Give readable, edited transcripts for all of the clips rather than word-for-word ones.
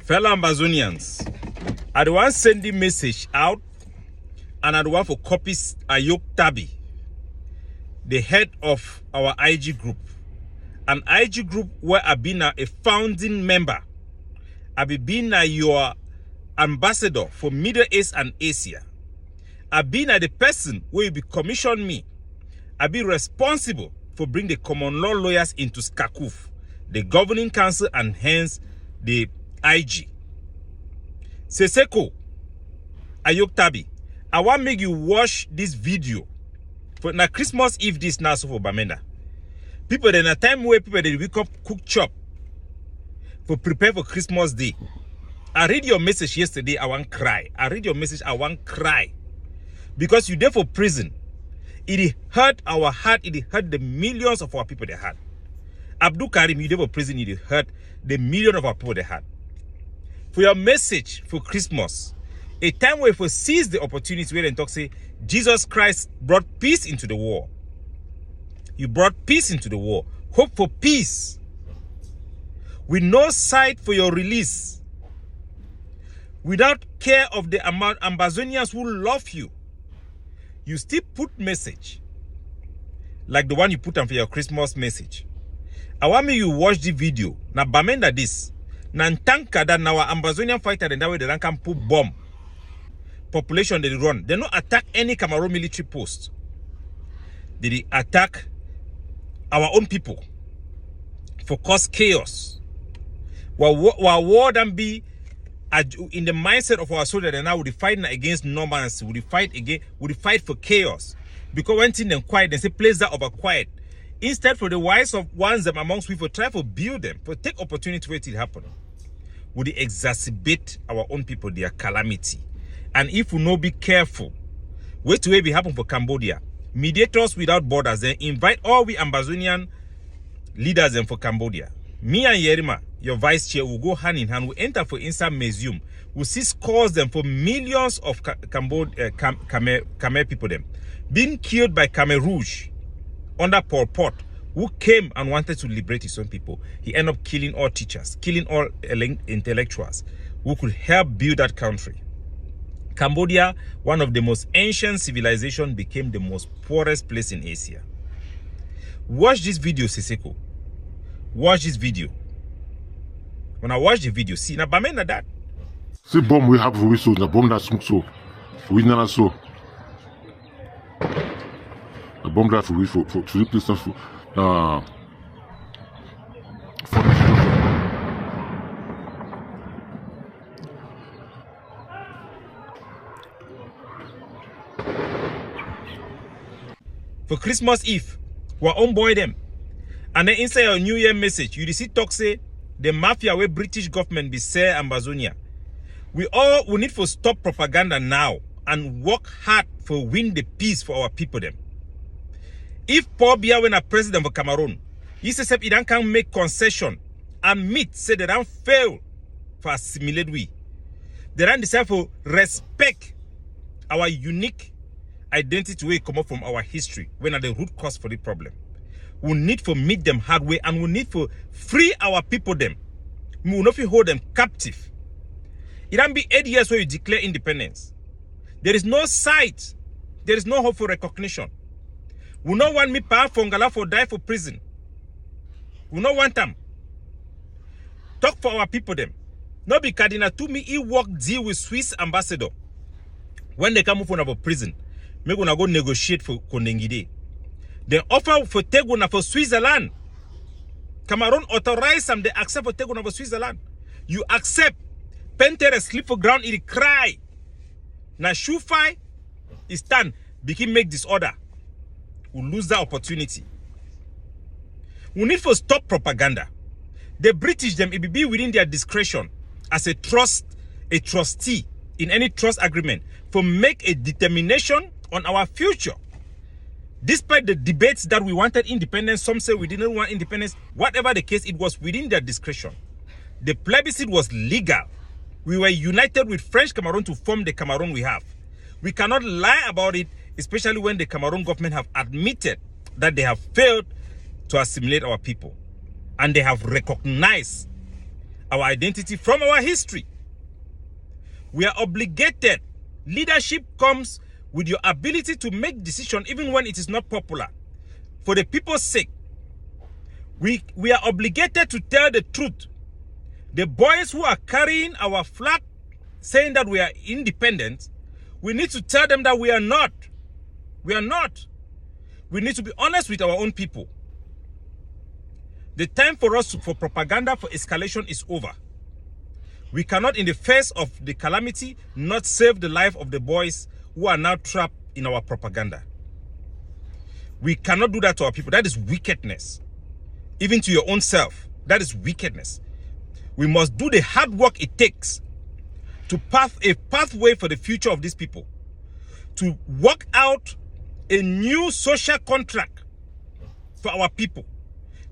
Fellow Ambazonians, I don't want to send the message out, and I don't want for copies AyukTabe, the head of our IG group. An IG group where I've been a founding member. I've been your ambassador for Middle East and Asia. I've been the person where you be commissioned me. I've been responsible for bringing the common law lawyers into SCACUF, the governing council, and hence the IG. Sisiku, AyukTabe, I want to make you watch this video. For now Christmas Eve this now so for Bamenda. People in a time where people they wake up, cook chop for prepare for Christmas Day. I read your message yesterday, I want cry. I read your message, I want cry. Because you there for prison. It hurt our heart, it hurt the millions of our people they had. Abdul Karim, you there for prison, it hurt the millions of our people they had. For your message for Christmas, a time where we seize the opportunity where they talk say, Jesus Christ brought peace into the war. You brought peace into the war. Hope for peace. With no sight for your release. Without care of the Ambazonians who love you. You still put message. Like the one you put on for your Christmas message. I want me you watch the video. Now bamenda this. Now tanka that now Ambazonian fighter and that way they can put bomb. Population they run. They don't attack any Cameroon military post. They attack our own people for cause chaos. While war then be in the mindset of our soldiers, and now we fight against normancy, we fight for chaos. Because when things them quiet, they say place that over quiet. Instead for the wise of ones them amongst people try to build them, for take opportunity where it happen. Would they exacerbate our own people their calamity? And if we no be careful, wait to be happen for Cambodia. Mediators Without Borders, then invite all we Ambazonian leaders and for Cambodia. Me and Yerima, your vice chair, will go hand in hand. We enter for inside museum. We see scores them for millions of Khmer people them being killed by Khmer Rouge under Pol Pot, who came and wanted to liberate his own people. He ended up killing all teachers, killing all intellectuals who could help build that country. Cambodia, one of the most ancient civilizations, became the most poorest place in Asia. Watch this video, Sisiku. Watch this video. When I watch the video, see, na bamena that. See bomb we have for we so, the bomb that smoke so. We nana so. The bomb that for we for to replace for For Christmas Eve, we onboard them. And then inside your New Year message, you see talk say the mafia where British government be say Ambazonia. We need to stop propaganda now and work hard for win the peace for our people them. If Paul Biya when a president for Cameroon, he says he can make concession and meet say they don't fail for assimilate we. They don't decide to respect our unique identity where it come up from our history when are the root cause for the problem. We need to meet them hard way and we need to free our people them. We will not hold them captive. It don't be 8 years where you declare independence. There is no sight. There is no hope for recognition. We don't want me power for Ngala for die for prison. We don't want them. Talk for our people them. Not be Cardinal to me, he work deal with Swiss ambassador. When they come from our prison, we're gonna go negotiate for Kondengide. They offer for Teguna for Switzerland. Cameroon authorize them, they accept for Teguna for Switzerland. You accept. Pentere sleep for ground, it cry. Now Shufai is stand, begin make disorder. We lose that opportunity. We need to stop propaganda. The British them, it be within their discretion as a trustee in any trust agreement for make a determination on our future. Despite the debates that we wanted independence, some say we didn't want independence, whatever the case, it was within their discretion. The plebiscite was legal. We were united with French Cameroon to form the Cameroon we have. We cannot lie about it, especially when the Cameroon government have admitted that they have failed to assimilate our people. And they have recognized our identity from our history. We are obligated. Leadership comes with your ability to make decisions even when it is not popular. For the people's sake, we are obligated to tell the truth. The boys who are carrying our flag saying that we are independent, we need to tell them that we are not. We are not. We need to be honest with our own people. The time for us for propaganda for escalation is over. We cannot, in the face of the calamity, not save the life of the boys who are now trapped in our propaganda. We cannot do that to our people. That is wickedness. Even to your own self, that is wickedness. We must do the hard work it takes to path a pathway for the future of these people, to work out a new social contract for our people,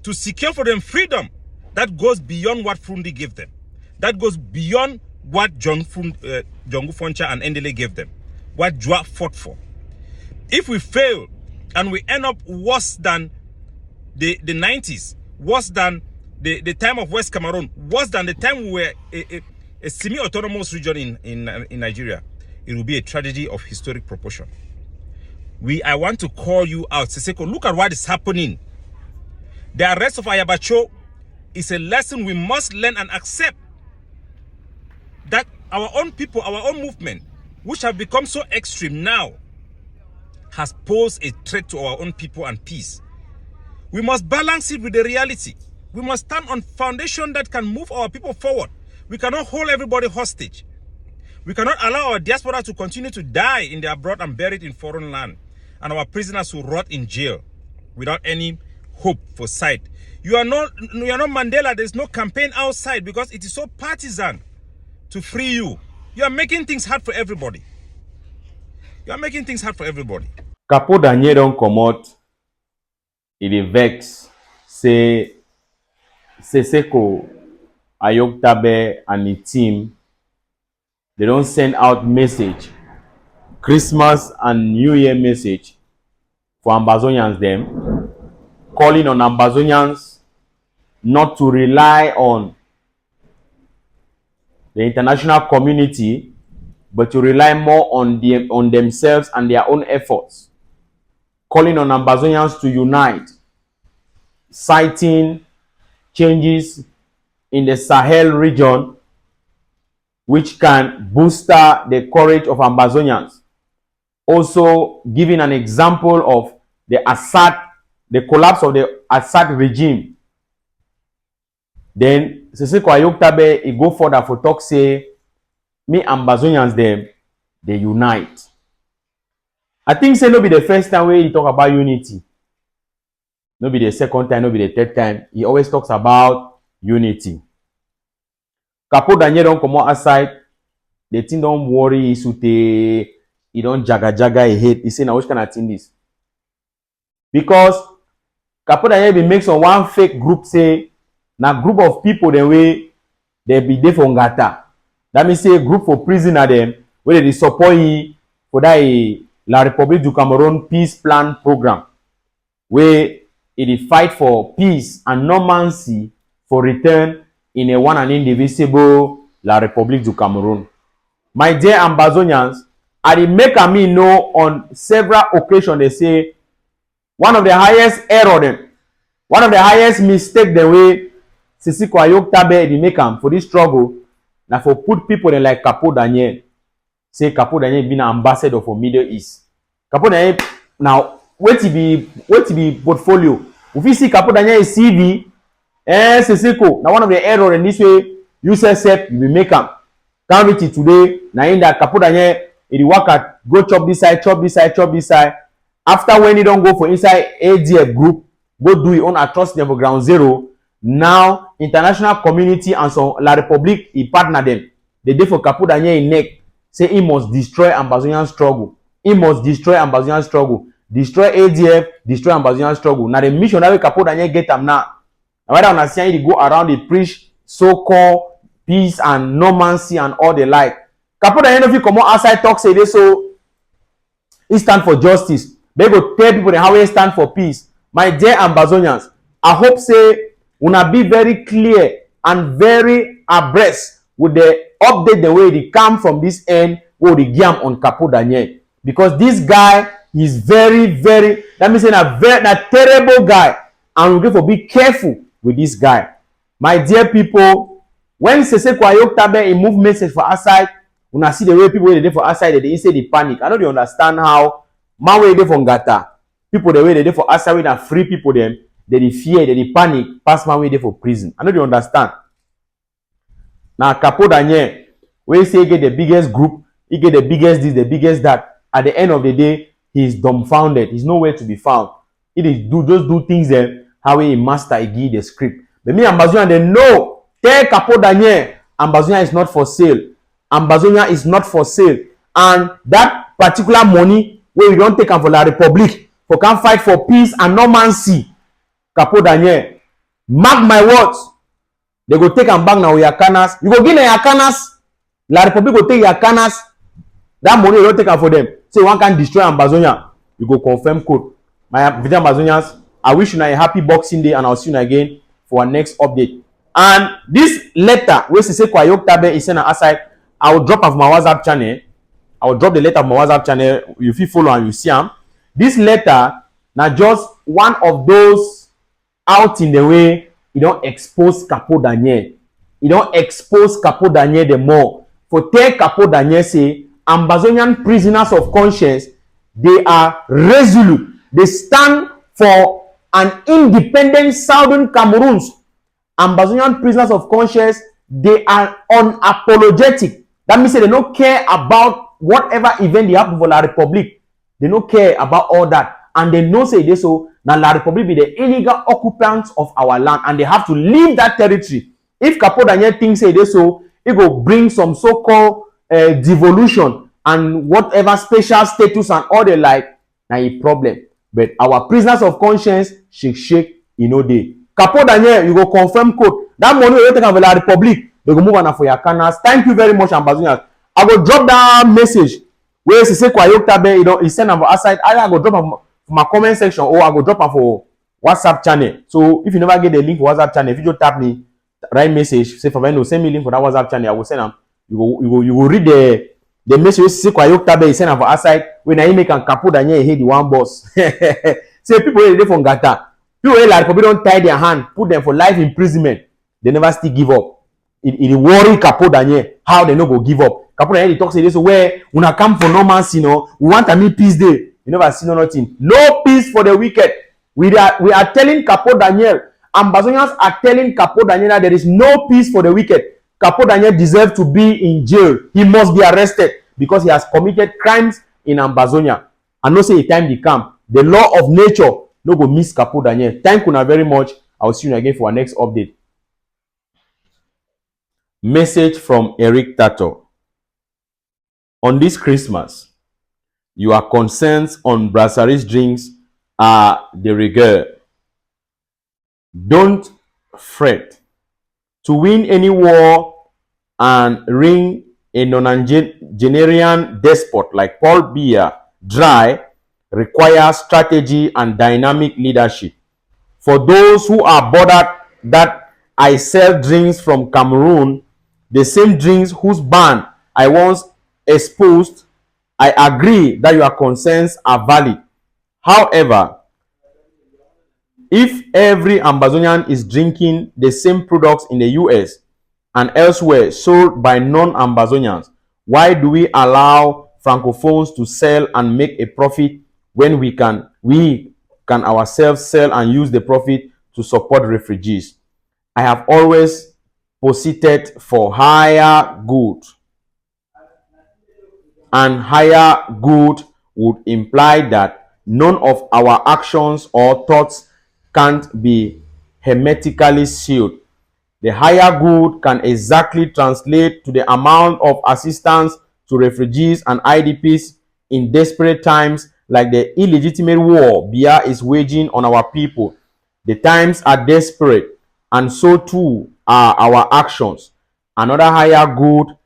to secure for them freedom that goes beyond what Frundi gave them, that goes beyond what Jongu Foncha and Endele gave them, what Jua fought for. If we fail and we end up worse than the 90s, worse than the time of West Cameroon, worse than the time we were a semi-autonomous region in Nigeria, it will be a tragedy of historic proportion. I want to call you out. Sisiku, look at what is happening. The arrest of Ayabacho is a lesson we must learn and accept. That our own people, our own movement, which have become so extreme now, has posed a threat to our own people and peace. We must balance it with the reality. We must stand on foundation that can move our people forward. We cannot hold everybody hostage. We cannot allow our diaspora to continue to die in their abroad and buried in foreign land, and our prisoners who rot in jail without any hope for sight. You are not Mandela. There's no campaign outside because it is so partisan to free you. You are making things hard for everybody. You are making things hard for everybody. Capo Daniel don't come out. It is vex. Say Sisiku, AyukTabe and the team, they don't send out message, Christmas and New Year message for Ambazonians them, calling on Ambazonians not to rely on the international community, but to rely more on themselves and their own efforts. Calling on Ambazonians to unite, citing changes in the Sahel region which can booster the courage of Ambazonians. Also giving an example of the collapse of the Assad regime. Then Sisiku AyukTabe, he go further for talk say, me Ambazonians them, they unite. I think say no be the first time where he talk about unity. No be the second time, no be the third time. He always talks about unity. Capo Daniel don't come out aside. The thing don't worry. He don't jaga he hate. He say now which kind of thing this? Because Capo Daniel be make some one fake group say na group of people the way they be there for Ngata. That means say a group for prisoner them where they support he for that La République du Cameroun peace plan program where it fight for peace and normalcy for return in a one and indivisible La République du Cameroun. My dear Ambazonians, I make a me know on several occasions they say one of the highest error them, one of the highest mistake the way Sisiku AyukTabe they make for this struggle now for put people in like Capo Daniel. Say Capo Daniel being an ambassador for Middle East. Capo Daniel now what to be portfolio. If you see Capo Daniel CV, Sisiku, now one of the error in this way, you say you will make them. Can't reach it today. Now in that Capo Daniel, it work at go chop this side, chop this side, chop this side. After when you don't go for inside ADF group, go do your own atrocity for ground zero. Now international community and so La République he partner them. They did for Capo Daniel in neck. Say he must destroy Ambazonian struggle. He must destroy Ambazonian struggle. Destroy ADF, destroy Ambazonian struggle. Now the mission that we Capo Daniel get them now. And whether on they go around they preach so-called peace and normalcy and all the like. Capo Daniel if you come outside talk say this so he stand for justice. They go tell people how he stand for peace. My dear Ambazonians, I hope say una be very clear and very abreast with the update the way they come from this end where they jam on Capo Daniel, because this guy is very, that means a terrible guy, and we have to be careful with this guy. My dear people, when Sisiku AyukTabe move message for outside, when I see the way people they for outside, they say they panic. I don't understand how man way they for Ngata, people the way they for outside with are free people them, they fear, they panic, pass man way they for prison. I don't understand. Now Capo Daniel, when he say he get the biggest group, he get the biggest this, the biggest that. At the end of the day, he is dumbfounded. He's nowhere to be found. It is just do things there how he master he give the script. But me and Bazonia, they know. Tell Capo Daniel, Ambazonia is not for sale. Ambazonia is not for sale. And that particular money where we don't take am for La Republic, for can fight for peace and no man see. Capo Daniel, mark my words. They go take am back now with Yakanas. You go give them Yakanas. La Republic go take Yakanas. That money you don't take am for them. Say one can destroy Ambazonia. You go confirm code. My video Ambazonians, I wish you a happy Boxing Day, and I'll see you again for our next update. And this letter, where Sisiku AyukTabe is sent outside, I will drop off my WhatsApp channel. I will drop the letter of my WhatsApp channel. You feel follow and you see them. This letter, now just one of those out in the way, you don't expose Capo Daniel. You don't expose Capo Daniel the more. For tell Capo Daniel say, Ambazonian prisoners of conscience, they are resolute. They stand for an independent Southern Cameroons. Ambazonian prisoners of conscience, they are unapologetic. That means they don't care about whatever event they happen for La Republic. They don't care about all that. And they know say this so now La Republic be the illegal occupants of our land, and they have to leave that territory. If Capo Daniel thinks say this so, it will bring some so-called devolution and whatever special status and all they like, now a problem. But our prisoners of conscience shake you know they. Capo Daniel, you go confirm code. That money you take from La Republic, they go move on for your canals. Thank you very much, Ambazonians. I go drop that message where Sisiku AyukTabe, you know, he send them outside. Either I go drop them for my comment section, or I go drop them for WhatsApp channel. So if you never get the link for WhatsApp channel, if you just tap me, write message, say for me, no, send me link for that WhatsApp channel. I will send them. You will read the message Sisiku AyukTabe is send them for outside. When I make a Capo Daniel, he the one boss. Say people they from Gata. People like people don't tie their hand, put them for life imprisonment. They never still give up. It worry Capo Daniel how they no go give up. Capo Daniel they talk say this where when I come for no man's, you know, we want a me peace day. You never see nothing. No peace for the wicked. We are telling Capo Daniel, Ambazonians are telling Capo Daniel that there is no peace for the wicked. Capo Daniel deserves to be in jail. He must be arrested because he has committed crimes in Ambazonia. And no say a time they come. The law of nature no go miss Capo Daniel. Thank you very much. I will see you again for our next update. Message from Eric Tato. On this Christmas, your concerns on brasseries drinks are de rigueur. Don't fret. To win any war and wring a non-Nigerian despot like Paul Biya dry requires strategy and dynamic leadership. For those who are bothered that I sell drinks from Cameroon, the same drinks whose ban I once exposed, I agree that your concerns are valid. However, if every Ambazonian is drinking the same products in the US and elsewhere sold by non-Ambazonians, why do we allow Francophones to sell and make a profit when we can ourselves sell and use the profit to support refugees? I have always posited for higher good, and higher good would imply that none of our actions or thoughts can't be hermetically sealed. The higher good can exactly translate to the amount of assistance to refugees and IDPs in desperate times like the illegitimate war Biya is waging on our people. The times are desperate, and so too are our actions. Another higher good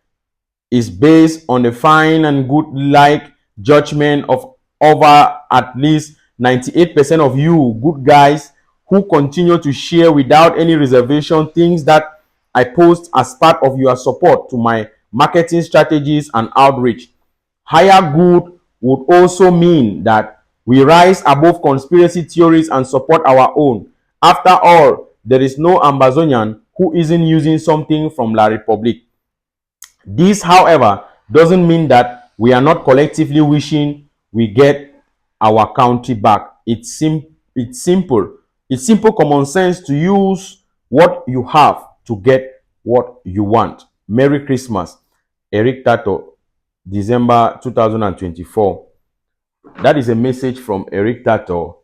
is based on the fine and good like judgment of over at least 98% of you good guys who continue to share without any reservation things that I post as part of your support to my marketing strategies and outreach. Higher good would also mean that we rise above conspiracy theories and support our own. After all, there is no Amazonian who isn't using something from La Republique. This, however, doesn't mean that we are not collectively wishing we get our country back. It's simple. It's simple common sense to use what you have to get what you want. Merry Christmas. Eric Tato, December 2024. That is a message from Eric Tato.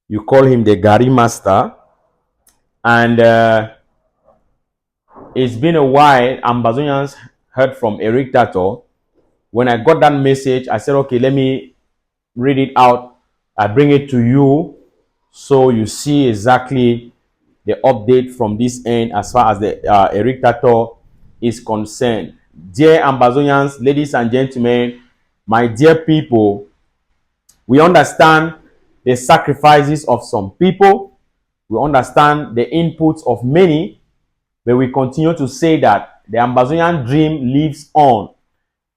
You call him the Gary Master. And it's been a while. Ambazonians heard from Eric Tato. When I got that message, I said, okay, let me read it out. I bring it to you so you see exactly the update from this end as far as the Eric Tato is concerned. Dear Ambazonians, ladies and gentlemen, my dear people, we understand the sacrifices of some people. We understand the inputs of many, but we continue to say that the Ambazonian dream lives on.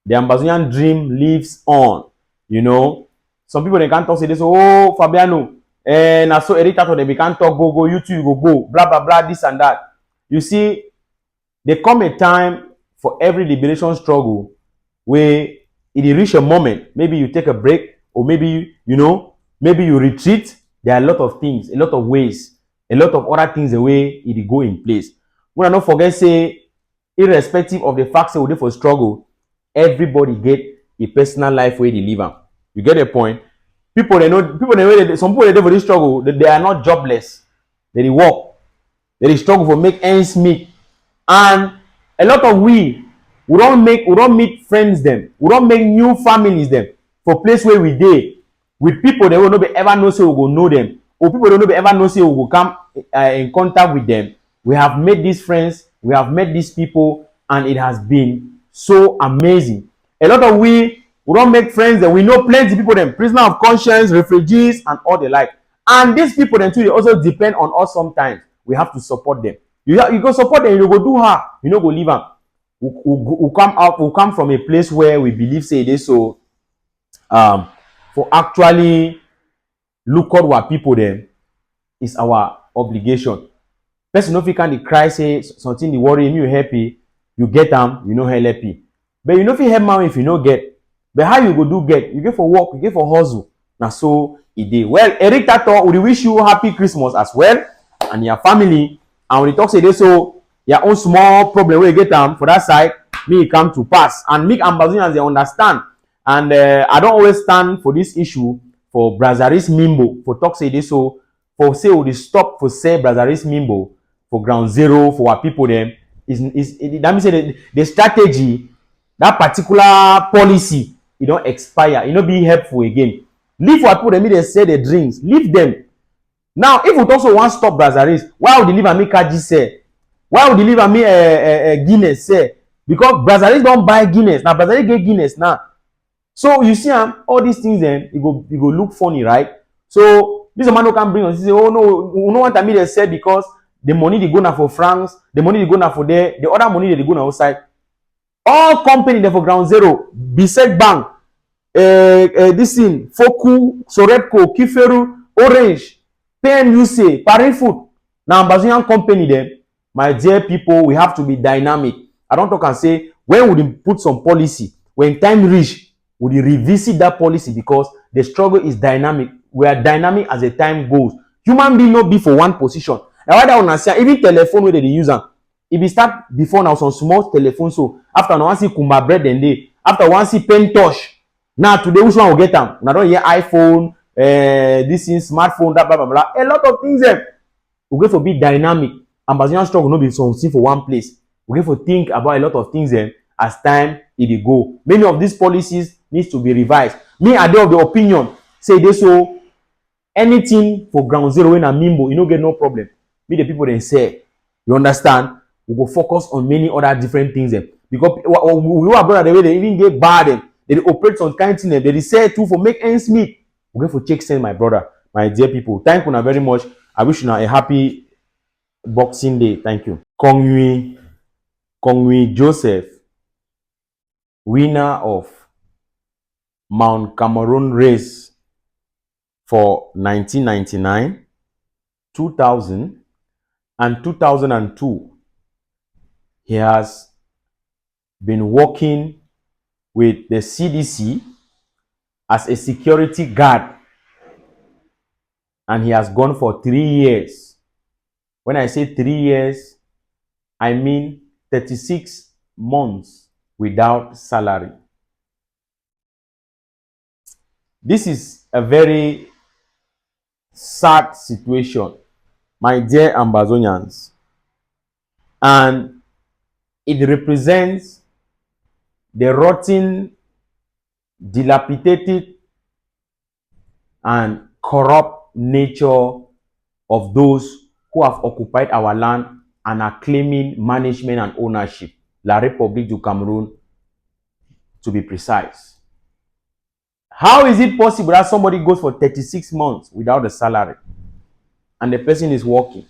The Ambazonian dream lives on. You know, some people they can't talk say this, oh Fabiano, and so Eric Tato they can't talk, go, you too, you go, blah blah blah, this and that. You see, there come a time for every liberation struggle where it reach a moment. Maybe you take a break, or maybe maybe you retreat. There are a lot of things, a lot of ways, a lot of other things the way it go in place. When I don't forget, say, irrespective of the facts we do for struggle, everybody get a personal life where they live. You get the point? People they know, some people they do for this struggle, they are not jobless. They work. They struggle for make ends meet. And a lot of we don't meet friends them. We don't make new families them for place where we dey with people they will not be ever know say we go know them, or people don't know ever know say we will come in contact with them. We have made these friends, we have met these people, and it has been so amazing. A lot of we don't make friends that we know plenty people them, prisoner of conscience, refugees, and all the like. And these people then too, they also depend on us sometimes. We have to support them. You go support them, you go do her, you know, go leave them. We come from a place where we believe say this, so for actually look at what people them is our obligation. Person if you can cry say something the worry you happy, you get them, you know happy. But you know if you help man if you no get. But how you go do get? You get for work, you get for hustle. Now so it dey. Well, Eric Tato, we wish you happy Christmas as well and your family. And when you talk say this, so your own small problem where you get them for that side, me come to pass. And make Ambazonians they understand. And I don't always stand for this issue for Brazaris Mimbo for talk say this, so for say we stop for say Brazaris Mimbo for ground zero for our people them that means say the strategy, that particular policy, it don't expire, it don't be helpful again. Leave our people them they say the dreams, leave them. Now if we also want stop Brazaris, why would they leave me Kaji say? Why would they leave me Guinness say? Because Brazaris don't buy Guinness. Now Brazaris get Guinness now. So you see all these things then it go look funny, right? So this man who can bring us say, oh no, we don't want me they say because the money they go now for France, the money they go now for there, the other money they go now outside. All company there for ground zero, Bisek Bank, this thing, Foku, Soretco, Kiferu, Orange, PNUC, Paris Food. Now Ambazonian company there, my dear people, we have to be dynamic. I don't talk and say when we put some policy, when time reach, we revisit that policy because the struggle is dynamic. We are dynamic as the time goes. Human being not be for one position. Now why that one say even telephone where they use them. If you start before now some small telephone, so after one see Kumba bread and day, after one see pen touch. Now today which one will get them? Now don't hear iPhone, this is smartphone, that blah blah blah. A lot of things there. We go for be dynamic. Ambazonian struggle not be something for one place. We go for think about a lot of things then as time it go. Many of these policies needs to be revised. Me I dey of the opinion say this, so anything for ground zero in a Mimbo, you don't get no problem. Me the people then say, you understand? We go focus on many other different things then. Because we are brother the way they even get bad them. They operate some kind of thing. They say too for make ends meet. We go for check send my brother, my dear people. Thank you very much. I wish you a happy Boxing Day. Thank you. Kong Yui. Kongwi Joseph, winner of Mount Cameroon race for 1999, 2000, and 2002. He has been working with the CDC as a security guard, and he has gone for 3 years. When I say 3 years, I mean 36 months without salary. This is a very sad situation, my dear Ambazonians, and it represents the rotten, dilapidated, and corrupt nature of those who have occupied our land and are claiming management and ownership. La République du Cameroon, to be precise. How is it possible that somebody goes for 36 months without a salary and the person is working?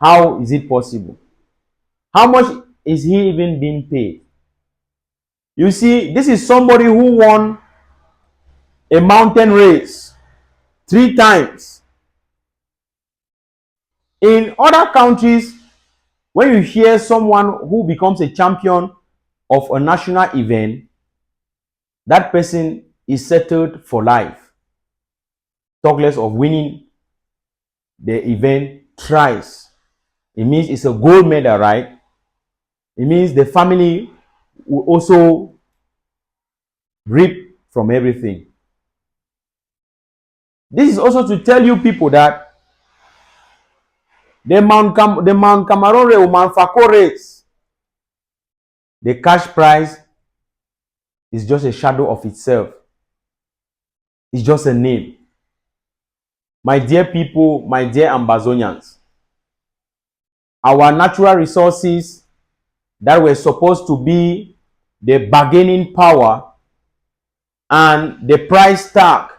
How is it possible? How much is he even being paid? You see, this is somebody who won a mountain race 3 times. In other countries, when you hear someone who becomes a champion of a national event, that person is settled for life. Talk less of winning the event thrice. It means it's a gold medal, right? It means the family will also reap from everything. This is also to tell you people that the Mount Cameroon or Mount Fako race, the cash prize is just a shadow of itself. It's just a name. My dear people, my dear Ambazonians, our natural resources that were supposed to be the bargaining power and the price tag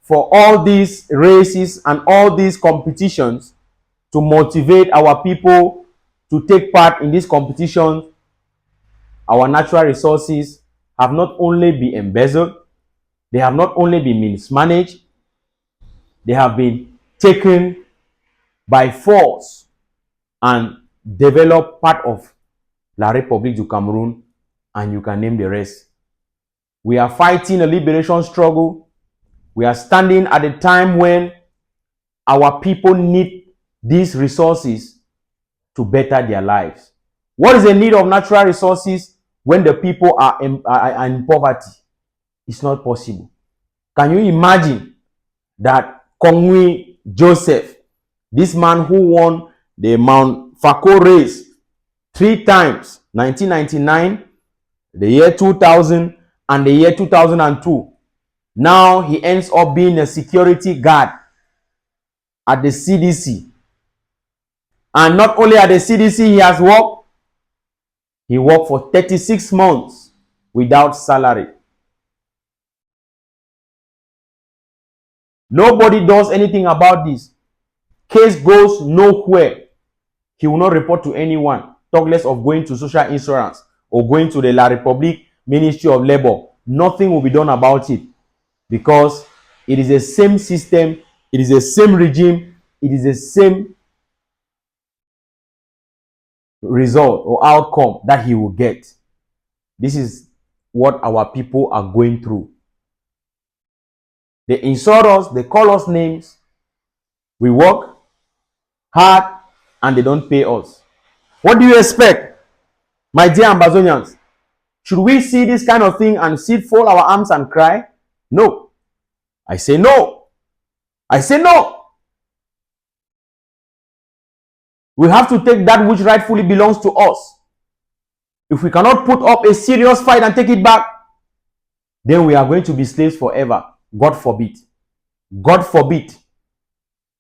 for all these races and all these competitions to motivate our people to take part in these competitions, our natural resources have not only been embezzled, they have not only been mismanaged, they have been taken by force and developed part of La République du Cameroon, and you can name the rest. We are fighting a liberation struggle. We are standing at a time when our people need these resources to better their lives. What is the need of natural resources when the people are in poverty? It's not possible. Can you imagine that Kongwi Joseph, this man who won the Mount Fako race 3 times, 1999, the year 2000, and the year 2002, now he ends up being a security guard at the CDC. And not only at the CDC he worked for 36 months without salary. Nobody does anything about this. Case goes nowhere. He will not report to anyone. Talk less of going to social insurance or going to the La République Ministry of Labor. Nothing will be done about it because it is the same system, it is the same regime, it is the same result or outcome that he will get. This is what our people are going through. They insult us, they call us names, we work hard and they don't pay us. What do you expect, my dear Ambazonians? Should we see this kind of thing and sit, fold our arms and cry? No. I say no. I say no. We have to take that which rightfully belongs to us. If we cannot put up a serious fight and take it back, then we are going to be slaves forever. God forbid. God forbid.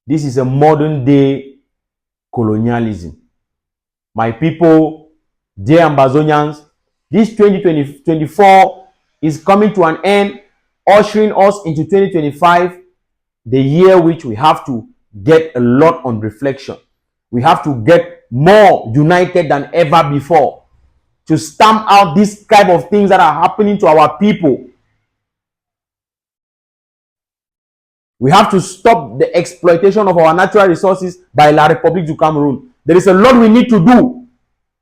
This is a modern day colonialism. My people, dear Ambazonians, this 2024 is coming to an end, ushering us into 2025, the year which we have to get a lot on reflection. We have to get more united than ever before to stamp out this type of things that are happening to our people. We have to stop the exploitation of our natural resources by La République du Cameroon. There is a lot we need to do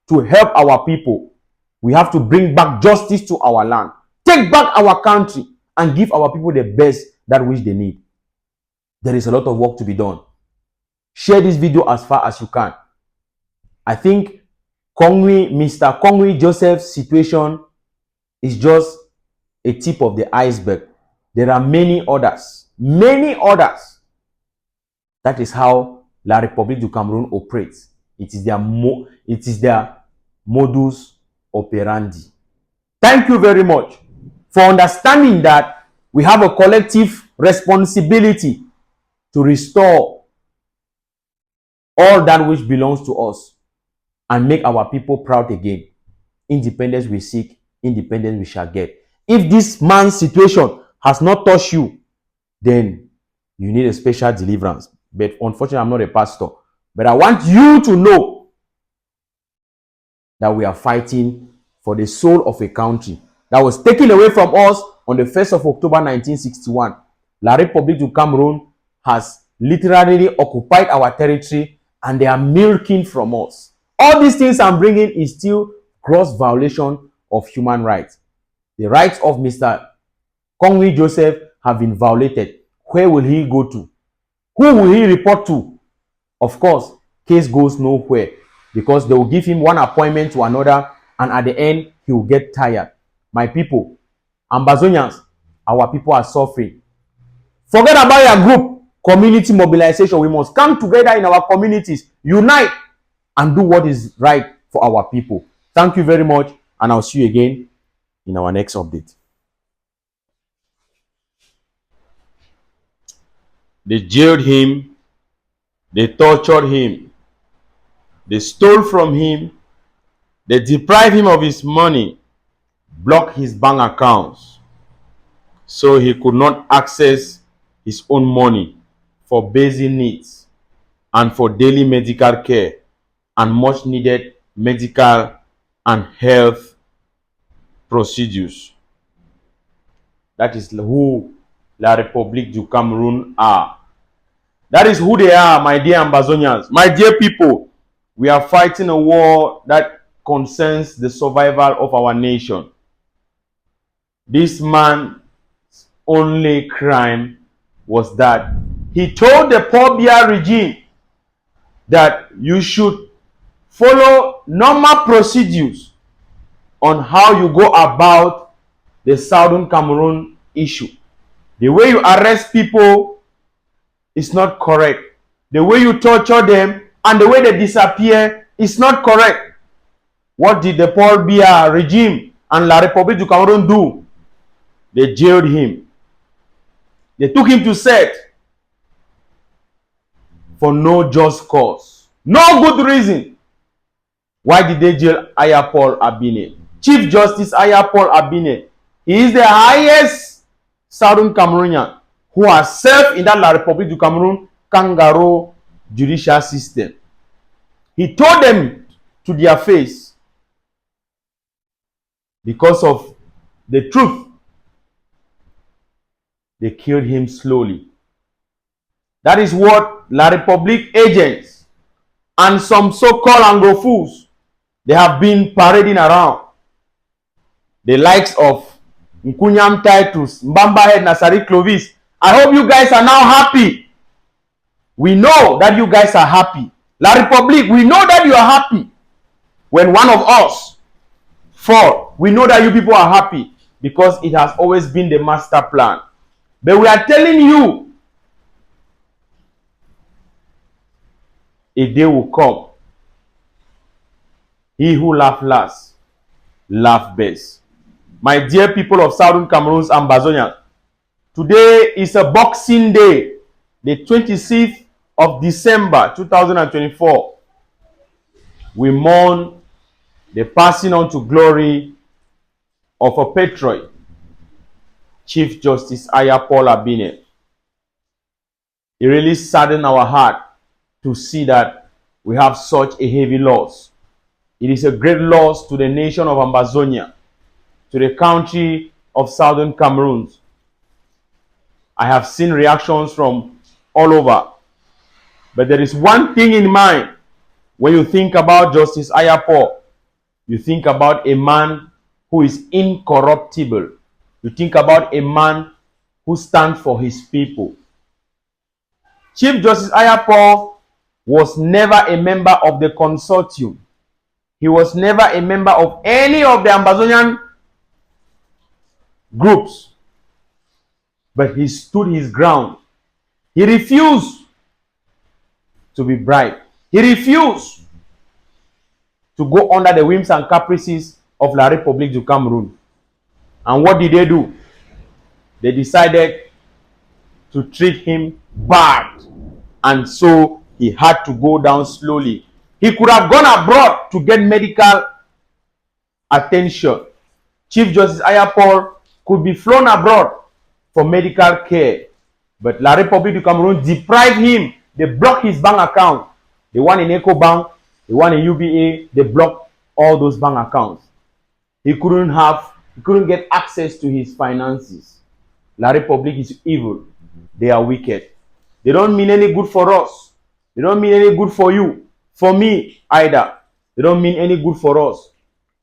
to help our people. We have to bring back justice to our land, take back our country, and give our people the best that which they need. There is a lot of work to be done. Share this video as far as you can. I think Mr. Kongwi Joseph's situation is just a tip of the iceberg. There are many others. Many others. That is how La République du Cameroon operates. It is their modus operandi. Thank you very much for understanding that we have a collective responsibility to restore all that which belongs to us and make our people proud again. Independence we seek, independence we shall get. If this man's situation has not touched you, then you need a special deliverance. But unfortunately, I'm not a pastor. But I want you to know that we are fighting for the soul of a country that was taken away from us on the 1st of October 1961. La République du Cameroon has literally occupied our territory and they are milking from us. All these things I'm bringing is still gross violation of human rights. The rights of Mr. Kongwi Joseph have been violated. Where will he go to? Who will he report to? Of course, case goes nowhere because they will give him one appointment to another and at the end, he will get tired. My people, Ambazonians, our people are suffering. Forget about your group, community mobilization. We must come together in our communities, unite, and do what is right for our people. Thank you very much, and I'll see you again in our next update. They jailed him, they tortured him, they stole from him, they deprived him of his money, blocked his bank accounts, so he could not access his own money for basic needs and for daily medical care and much needed medical and health procedures. That is who La République du Cameroon are. That is who they are, my dear Ambazonians. My dear people, we are fighting a war that concerns the survival of our nation. This man's only crime was that he told the Paul Biya regime that you should follow normal procedures on how you go about the Southern Cameroon issue. The way you arrest people is not correct. The way you torture them and the way they disappear is not correct. What did the Paul Biya regime and La République du Cameroon do? They jailed him. They took him to set for no just cause. No good reason. Why did they jail Aya Paul Abine? Chief Justice Aya Paul Abine. He is the highest Southern Cameroonian who has served in that La République du Cameroon kangaroo judicial system. He told them to their face, because of the truth, they killed him slowly. That is what La République agents and some so-called Anglo-fools, they have been parading around. The likes of Nkunyam Titus, Mbamba Head, Nasari Clovis. I hope you guys are now happy. We know that you guys are happy. La République, we know that you are happy. When one of us fall, we know that you people are happy because it has always been the master plan. But we are telling you, a day will come. He who laughs last, laughs best. My dear people of Southern Cameroon's Ambazonians, today is a Boxing Day, the 26th of December 2024. We mourn the passing on to glory of a patriot, Chief Justice Aya Paul Abine. It really saddened our heart to see that we have such a heavy loss. It is a great loss to the nation of Ambazonia, to the country of Southern Cameroon. I have seen reactions from all over. But there is one thing in mind when you think about Justice Ayapo. You think about a man who is incorruptible. You think about a man who stands for his people. Chief Justice Ayapo was never a member of the consortium. He was never a member of any of the Ambazonian groups. But he stood his ground. He refused to be bribed. He refused to go under the whims and caprices of La République du Cameroon. And what did they do? They decided to treat him bad. And so he had to go down slowly. He could have gone abroad to get medical attention. Chief Justice Ayapo could be flown abroad for medical care. But La République du Cameroon deprived him. They blocked his bank account. The one in EcoBank, the one in UBA, they blocked all those bank accounts. He couldn't get access to his finances. La République is evil. They are wicked. They don't mean any good for us. They don't mean any good for you. For me, either. They don't mean any good for us.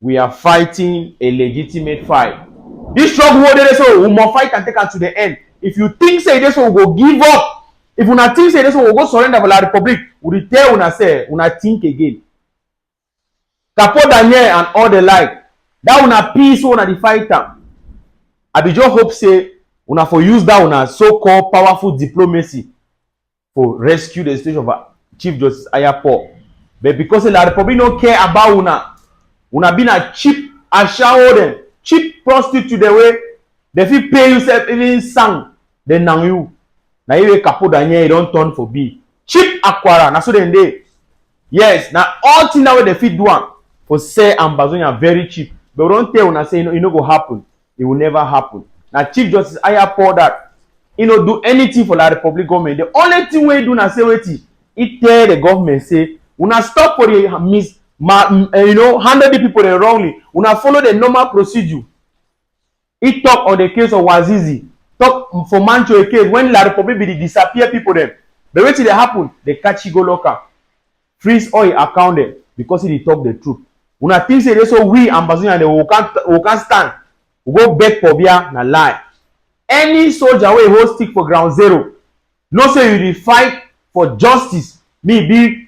We are fighting a legitimate fight. This struggle, we must fight and take it to the end. If you think say this one will give up, if you not think say this one will go surrender for La République, we tell una say una think again. Capo Daniel and all the like, that una peace una the fighter. I be just hope say una for use that una so-called powerful diplomacy for rescue the situation of Chief Justice Ayapo. But because La République don't care about una been a cheap ashawo, cheap prostitute the way they fit pay yourself even sang they nang you. Now you Capo Daniel don't turn for B. Cheap aquara, na so then dey. Yes, now all thing that way they fit do am for say Ambazonia very cheap. But we don't tell una say it no go happen. It will never happen. Now Chief Justice Ayapo that do anything for La République government. The only thing we do na say wetin, it tell the government say una stop for the handle the people wrongly. Una follow the normal procedure. It talk on the case of Wazizi, talk for Mancho a case when La République be the disappear people them. But wetin dey happen? They catch you go local, freeze oil account them because he talk the truth. Una think say so we Ambazonia we can't stand. We go beg for beer na lie. Any soldier wey hold stick for ground zero, no say you dey fight for justice. Me be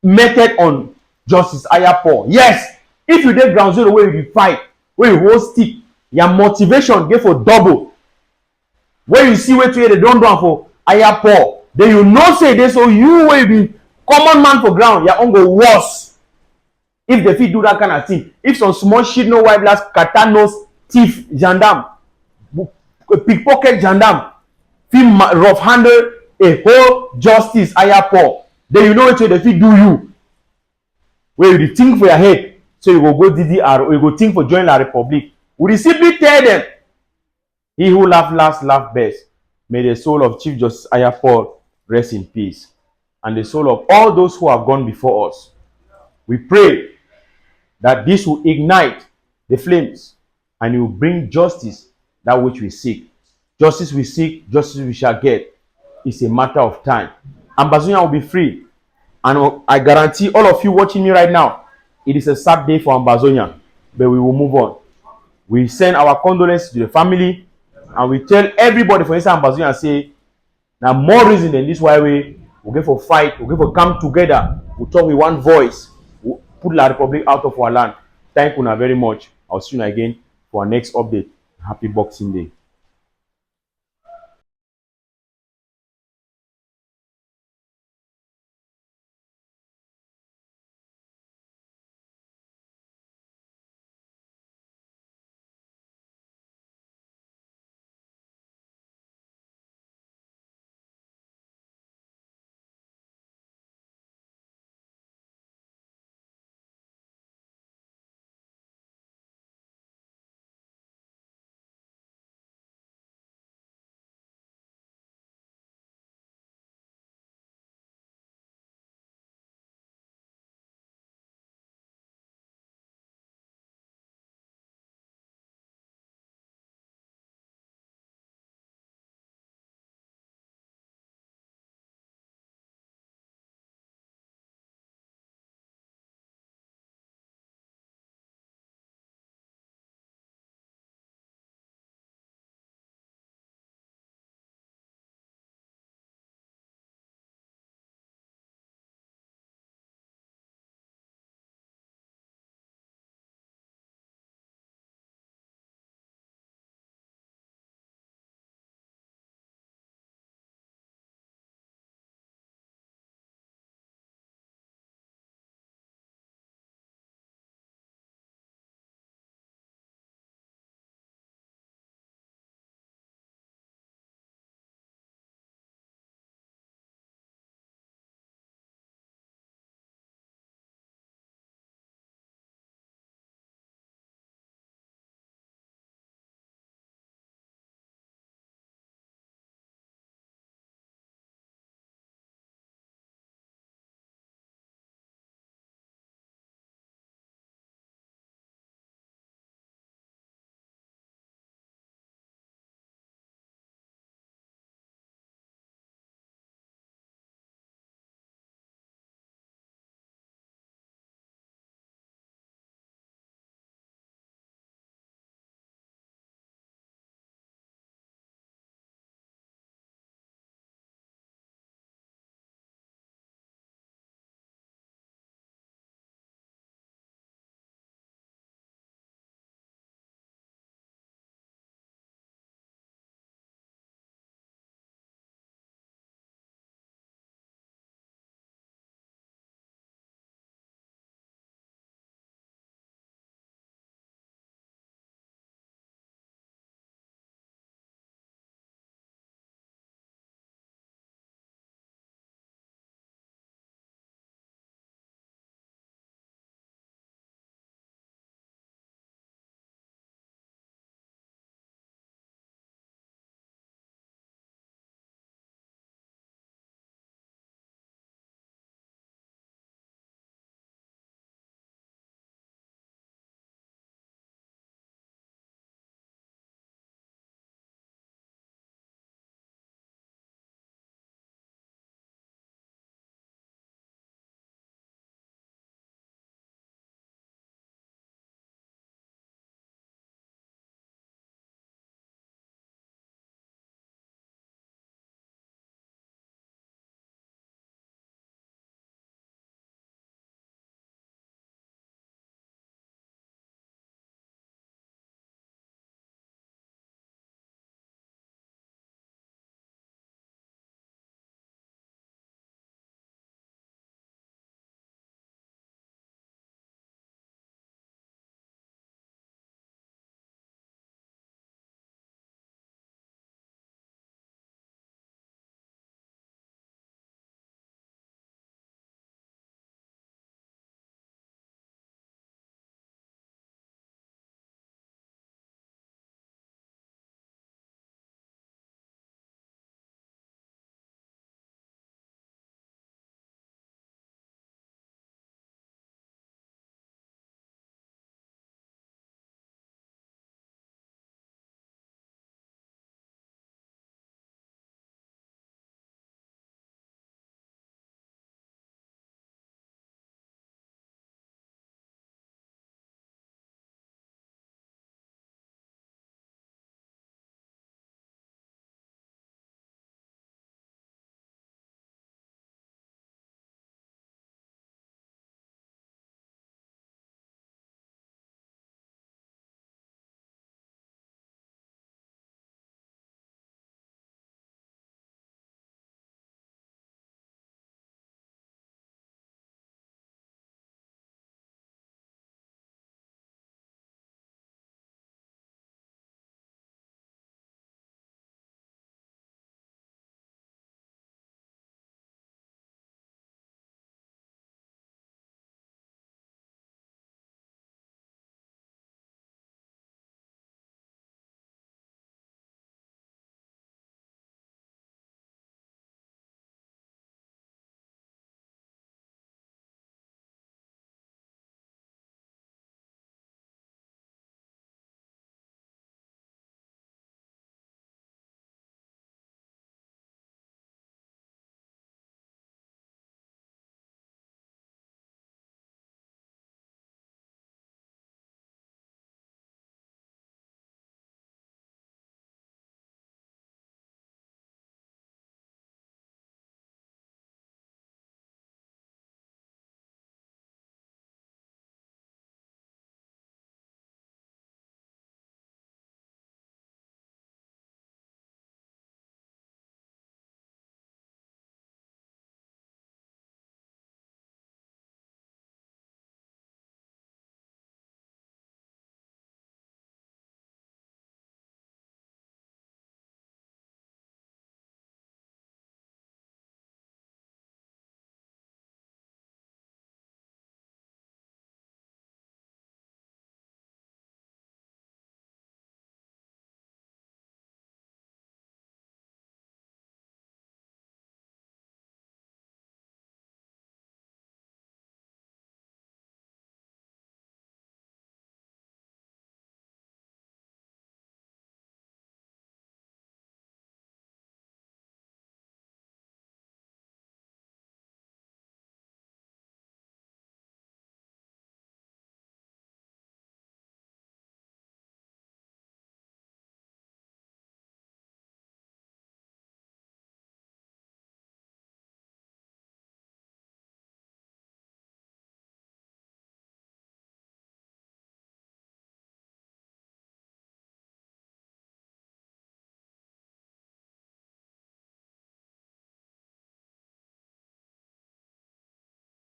method on Justice Ayapo. Yes, if you dey ground zero wey you dey fight, wey you hold stick, your motivation dey for double. When you see wetin they don do am for Ayapo, then you know say dey so you wey be common man for ground, your own go worse. If they fit do that kind of thing, if some small shit no white blast, katanos, thief, gendarme, pickpocket gendarme, fit rough handle a whole Justice Ayapo, then you know what they fit do you. Where you think for your head, so you go DDR or you go think for join La République. We simply tell them, he who laugh last, laugh best. May the soul of Chief Justice Ayapo rest in peace, and the soul of all those who have gone before us. We pray that this will ignite the flames and it will bring justice, that which we seek. Justice we seek, justice we shall get. It's a matter of time. Ambazonia will be free. And I guarantee all of you watching me right now, it is a sad day for Ambazonia, but we will move on. We send our condolences to the family, and we tell everybody for inside Ambazonia, say, now more reason than this why we go for fight, we go for come together, we talk with one voice, we put La République out of our land. Thank you very much. I'll see you again for our next update. Happy Boxing Day.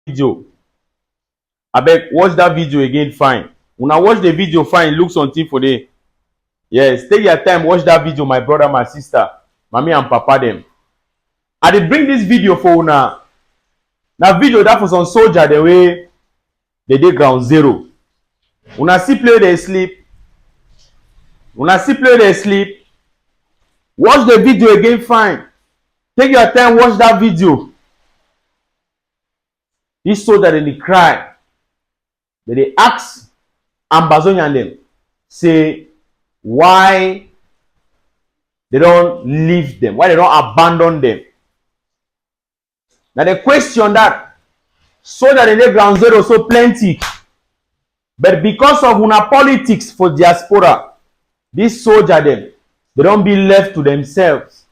video. Abeg, watch that video again, fine. Una watch the video, fine, look something for there. Yes, take your time, watch that video, my brother, my sister, mommy and papa them. I dey bring this video for una. Na video that for some soldier the way they dey ground zero. Una see play dey sleep. Una see play dey sleep. Watch the video again, fine. Take your time, watch that video. This soldier dey cry. They ask Ambazonian them, say why they don't leave them, why they don't abandon them. Now the question that soldier in the ground zero so plenty, but because of una politics for diaspora, this soldier them they don't be left to themselves,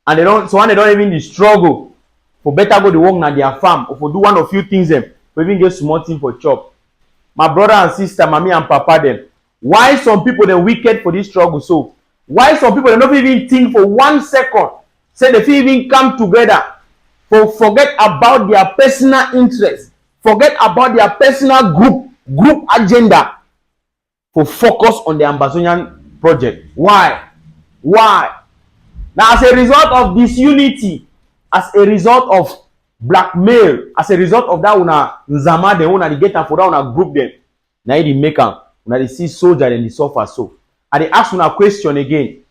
and they don't even struggle for better go to work na their farm or for do one or few things them for even get small thing for chop. My brother and sister, mommy and papa them, why some people they wicked for this struggle? So why some people they don't even think for 1 second, say they feel even come together for forget about their personal interest, forget about their personal group agenda, for focus on the Ambazonian project. Why? Now as a result of disunity, as a result of blackmail, as a result of that una nzama de una get for that una group them, now they make am una they see soldier and they suffer. So and they ask una question again,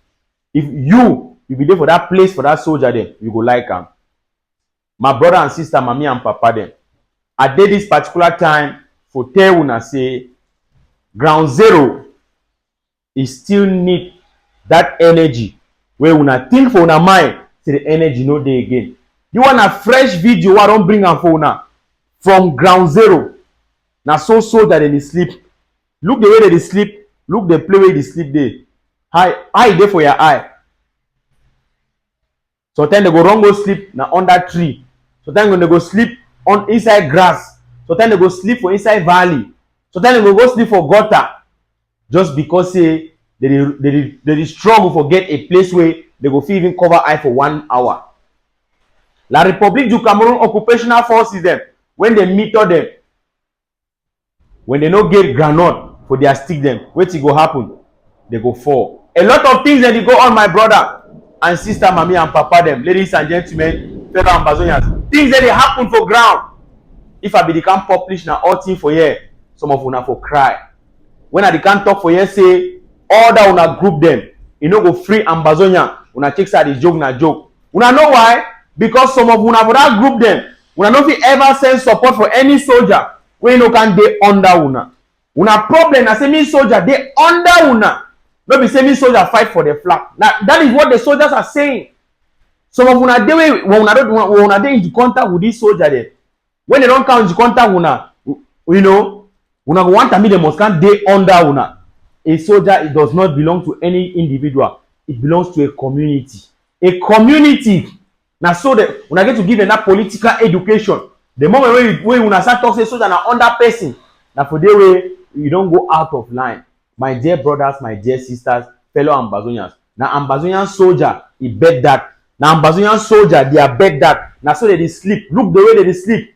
if you be there for that place for that soldier then you go like am. My brother and sister, mommy and papa them, I did this particular time for tell una say ground zero is still need that energy where una think for una mind say the energy no dey again. You want a fresh video I don't bring am for una from ground zero. Now so that they sleep. Look the way they sleep. Look the play where they sleep there. Eye there for your eye. Sometimes they go run go sleep na under tree. Sometimes when they go sleep on inside grass. Sometimes they go sleep for inside valley. Sometimes they go sleep for gutter. Just because say they struggle for get a place where they go feel even cover eye for 1 hour. La République du Cameroon occupational forces them when they meet them, when they no get granite for their stick them, what go happen? They go fall. A lot of things that they go on, my brother and sister, mommy and papa them, ladies and gentlemen, fellow Ambazonians, things that they happen for ground. If I become published now all thing for here, some of una for cry. When I can't talk for here, say all that una group them, you know go free Ambazonian, una check side the joke na joke. Una know why? Because some of una for that group them, una no fit ever send support for any soldier when you no can dey under una. Una problem na say me soldier dey under una. No be say me soldier fight for the flag. Now that is what the soldiers are saying. Some of una dey when una dey into contact with this soldier there. When they don't come into contact una, you know, una go want me they must can dey under una. A soldier, it does not belong to any individual. It belongs to a community. A community. Now so that when I get to give them that political education, the moment when you start talking soldier na under person, now for the way you don't go out of line. My dear brothers, my dear sisters, fellow Ambazonians. Now Ambazonian soldier, he bet that. Now Ambazonian soldier, they are bet that. Now so they sleep. Look the way they sleep.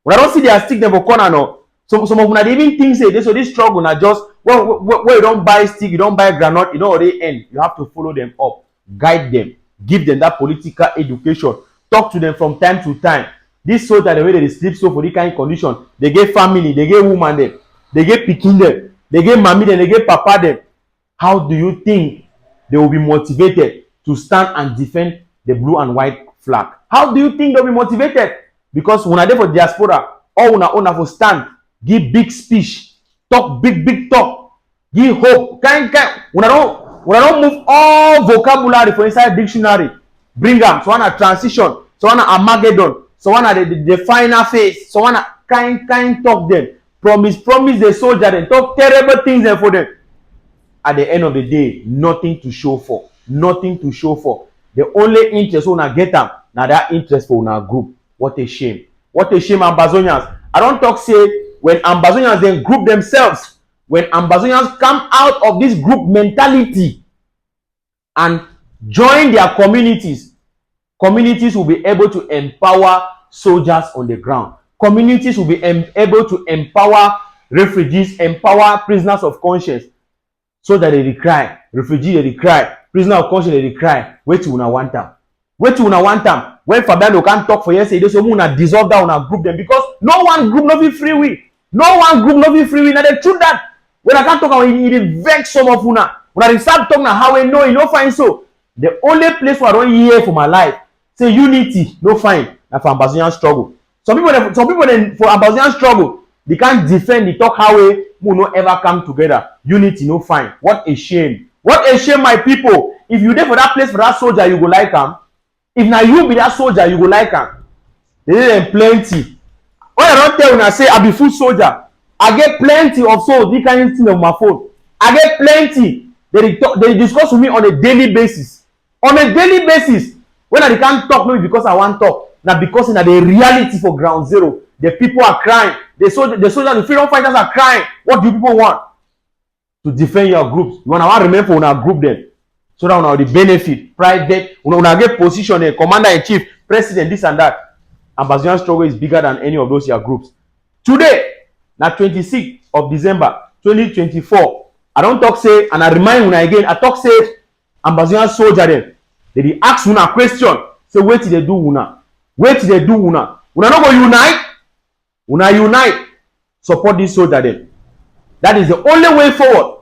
When I don't see their stick them for corner no. Some of them even think say this so this struggle na just where you don't buy stick, you don't buy granite, you don't already end. You have to follow them up, guide them. Give them that political education. Talk to them from time to time. This soldier, the way they sleep so for this kind of condition, they get family, they get woman them, they get pikin them, they get mommy them, they get papa them. How do you think they will be motivated to stand and defend the blue and white flag? How do you think they'll be motivated? Because when I dey for diaspora, all una for stand, give big speech, talk big talk, give hope. When I don't move all vocabulary for inside dictionary, bring them. So one transition, so one Armageddon, so one the final phase, so one kind talk them. Promise the soldier them, talk terrible things them for them. At the end of the day, nothing to show for. Nothing to show for. The only interest una get them, now that interest for una group. What a shame. What a shame, Ambazonians. I don't talk say when Ambazonians then group themselves. When Ambazonians come out of this group mentality and join their communities, communities will be able to empower soldiers on the ground. communities will be able to empower refugees, empower prisoners of conscience, so that they cry, refugee they cry, prisoner of conscience they cry. Wait till una want them. Wait till una want them. When Fabiano can't talk for yesterday, they say una dissolve that una group them, because no one group no be free will. No one group no be free will. Now the truth that when I can't talk, it vex some of una. When I start talking how we know, you know fine. So the only place where I don't hear for my life say unity, no fine. And for Ambazonian struggle. Some people for Ambazonian struggle, they can't defend the talk how we no ever come together. Unity, no fine. What a shame. What a shame, my people. If you there for that place for that soldier, you go like him. If now you be that soldier, you go like him. They did plenty. When I don't tell when I say I be full soldier, I get plenty of souls. This kind of thing on my phone. I get plenty. They discuss with me on a daily basis. On a daily basis. When I can't talk, maybe because I want to talk. Now because in the reality for ground zero, the people are crying. The soldiers, the freedom fighters are crying. What do people want? To defend your groups. You want to remain for our group then. So that we the benefit, private, we get position, commander in chief, president, this and that. Ambazonian struggle is bigger than any of those your groups. Today, na 26th of December 2024. I don't talk say, and I remind una again, I talk say Ambazonian soldier them. They ask una question. Say, wait till they do una. Wait till they do una. Una not go unite. Una unite. Support this soldier them. That is the only way forward.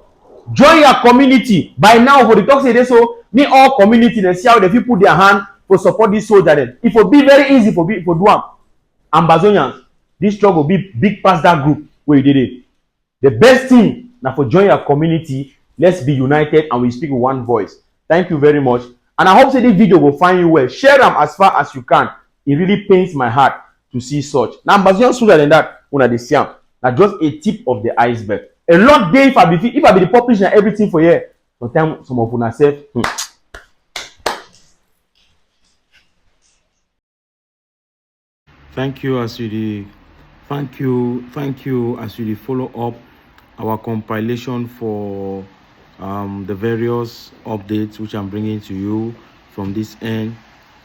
Join your community. By now, for the talk say this, so me all community, they see how the people put their hand for support this soldier then. It will be very easy for do them. Ambazonians, this struggle will be big past that group where you did it. The best thing now for join your community, let's be united and we speak with one voice. Thank you very much. And I hope that this video will find you well. Share them as far as you can. It really pains my heart to see such. Now, Ambazonian soldier than that, una the same. Now, just a tip of the iceberg. A lot day if I be the publish and everything for here. Sometimes some of una self. Thank you as you thank you as you follow up our compilation for the various updates which I'm bringing to you from this end.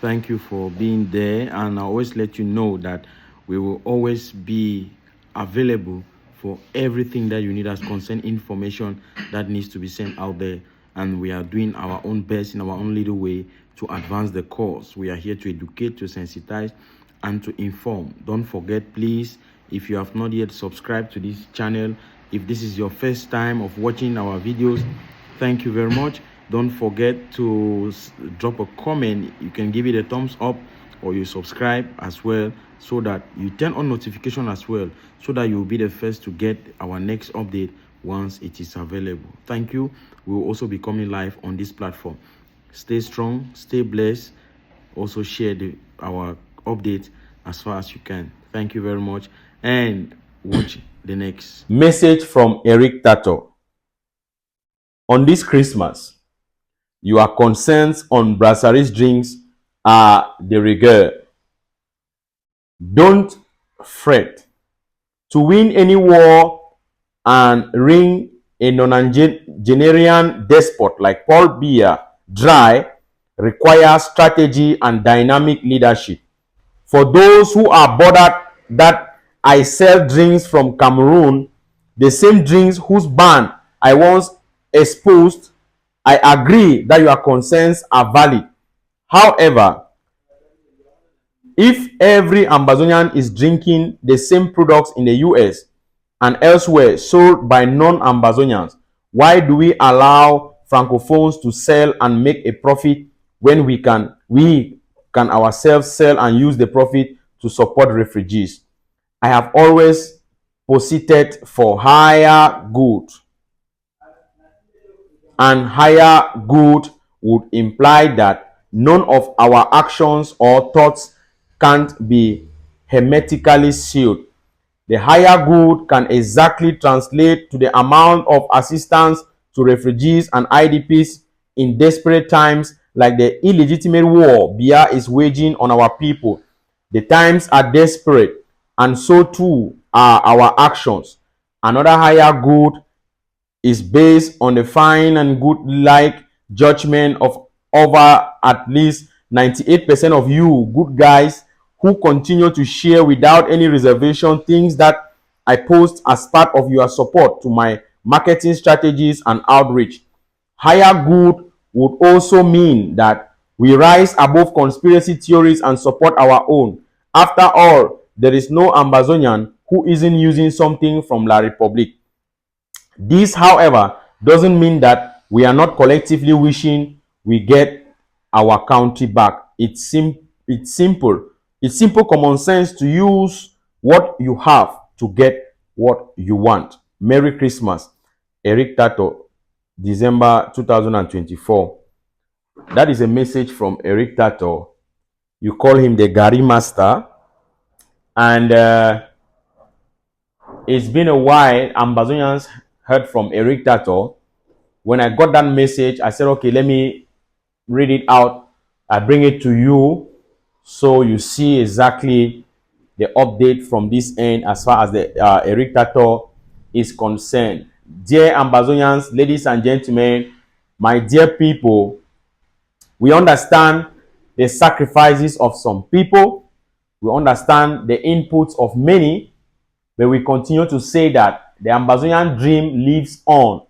Thank you for being there, and I always let you know that we will always be available for everything that you need as concerned information that needs to be sent out there, and we are doing our own best in our own little way to advance the cause. We are here to educate, to sensitize, and to inform. Don't forget, please, if you have not yet subscribed to this channel, if this is your first time of watching our videos, thank you very much. Don't forget to drop a comment. You can give it a thumbs up, or you subscribe as well, so that you turn on notification as well, so that you'll be the first to get our next update once it is available. Thank you. We will also be coming live on this platform. Stay strong, stay blessed. Also share our update as far as you can. Thank you very much, and watch the next message from AyukTabe. On this Christmas, your concerns on brasseries drinks are de rigueur. Don't fret. To win any war and wring a non-Nigerian despot like Paul Biya dry requires strategy and dynamic leadership. For those who are bothered that I sell drinks from Cameroon, the same drinks whose ban I once exposed, I agree that your concerns are valid. However, if every Ambazonian is drinking the same products in the US and elsewhere sold by non-Ambazonians, why do we allow Francophones to sell and make a profit when we can ourselves sell and use the profit to support refugees? I have always posited for higher good, and higher good would imply that none of our actions or thoughts can't be hermetically sealed. The higher good can exactly translate to the amount of assistance to refugees and IDPs in desperate times like the illegitimate war Biya is waging on our people. The times are desperate, and so too are our actions. Another higher good is based on the fine and good like judgment of over at least 98% of you good guys who continue to share without any reservation things that I post as part of your support to my marketing strategies and outreach. Higher good would also mean that we rise above conspiracy theories and support our own. After all, there is no Ambazonian who isn't using something from La Republique. This, however, doesn't mean that we are not collectively wishing we get our country back. It's simple. It's simple common sense to use what you have to get what you want. Merry Christmas. Eric Tato, December 2024. That is a message from Eric Tato. You call him the Gary Master. And it's been a while. Ambazonians heard from Eric Tato. When I got that message, I said, okay, let me read it out. I bring it to you so you see exactly the update from this end as far as the Eric Tato is concerned. Dear Ambazonians, ladies and gentlemen, my dear people, we understand the sacrifices of some people. We understand the inputs of many, but we continue to say that the Ambazonian dream lives on.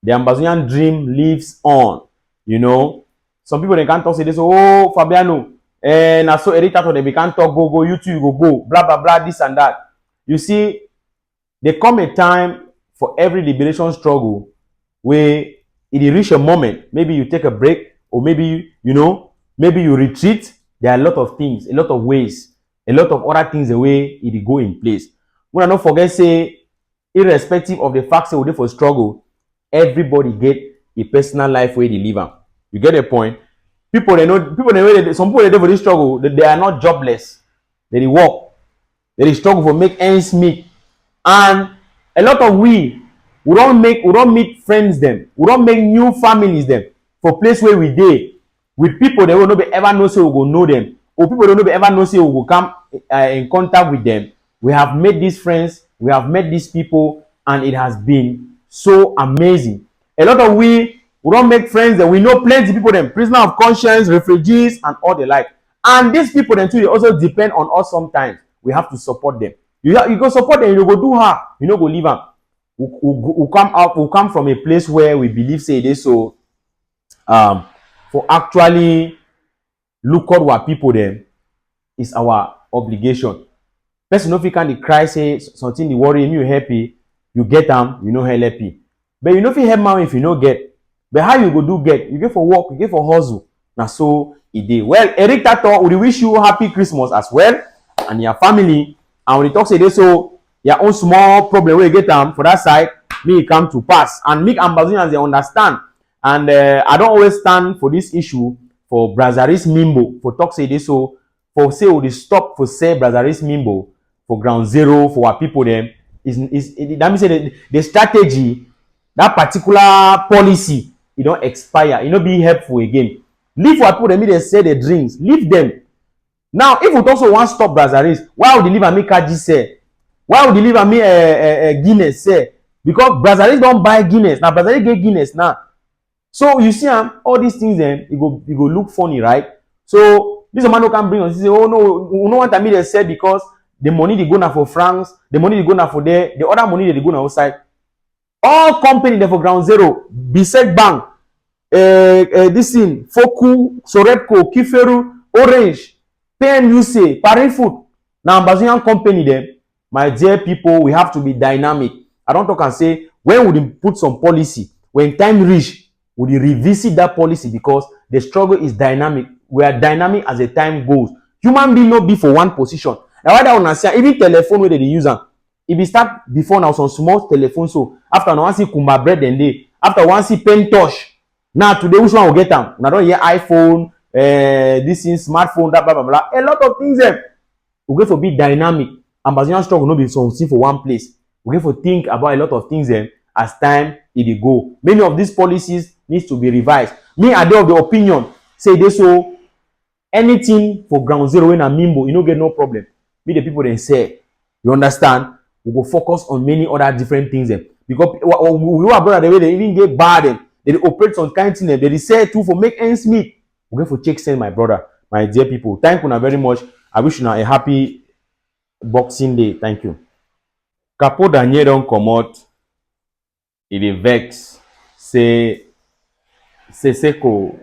The Ambazonian dream lives on. You know, some people they can't talk say this, oh Fabiano, and so Eric Tato they can't talk, go, you too, you go, blah blah blah, this and that. You see, there come a time for every liberation struggle where it reach a moment. Maybe you take a break, or maybe maybe you retreat. There are a lot of things, a lot of ways, a lot of other things the way it go in place. When I don't forget, say, irrespective of the facts we do for struggle, everybody get a personal life where they live. You get the point? People they know, some people they do for this struggle, they are not jobless. They work. They struggle for make ends meet. And a lot of we don't meet friends them. We don't make new families them for place where we dey with people they will not be ever know say we go know them, or people don't know ever know say we will come in contact with them. We have made these friends, we have met these people, and it has been so amazing. A lot of we don't make friends that we know plenty people them, prisoner of conscience, refugees, and all the like. And these people then too, they also depend on us sometimes. We have to support them. You go support them, you go do her, you know, go leave them. We come from a place where we believe say this, so for actually look at what people them is our obligation. Person if you can cry say something the worry you happy, you get them, you know happy. But you know if you help man if you no get. But how you go do get? You get for work, you get for hustle. Now so it dey. Well, Eric Tato, we wish you happy Christmas as well and your family. And when you talk say this, so your own small problem where you get them for that side, me come to pass. And make Ambazonians they understand. And I don't always stand for this issue for Brazaris Mimbo for talk say this, so for say we stop for say Brazaris Mimbo for ground zero for our people them that means say the strategy, that particular policy, it don't expire, it don't be helpful again. Leave our people them they say the dreams, leave them. Now if we also want stop Brazaris, why would they leave me Kaji say? Why would they leave me Guinness say? Because Brazaris don't buy Guinness now. Brazaris get Guinness now. So you see all these things then it go look funny, right? So this man who can bring us say, oh no, we don't want me they say because the money they go now for France, the money they go now for there, the other money they go now outside. All company there for ground zero, Bisek Bank, this thing, Foku, Soretco, Kiferu, Orange, PNUC, Paris Food. Now Ambazonian company there, my dear people, we have to be dynamic. I don't talk and say when would we put some policy, when time reach, would you revisit that policy because the struggle is dynamic. We are dynamic as the time goes. Human being not be for one position. Now why that one say even telephone where they use them. If you start before now some small telephone, so after one see Kumba bread and day, after one see pen touch. Now today which one will get them? Now don't hear iPhone, this is smartphone, that blah blah blah. A lot of things there. We go for be dynamic. Ambazonian struggle not be something for one place. We go for think about a lot of things then as time it go. Many of these policies needs to be revised. Me I dey of the opinion say this, so anything for ground zero in a Mimbo, you don't get no problem. Me the people they say, you understand? We go focus on many other different things then. Because we are brother the way they even get bad them. They operate some kind of thing. They say too for make ends meet. We go for check send my brother, my dear people. Thank you very much. I wish you a happy Boxing Day. Thank you. Capo Daniel don comot. E dey vex say Sisiku,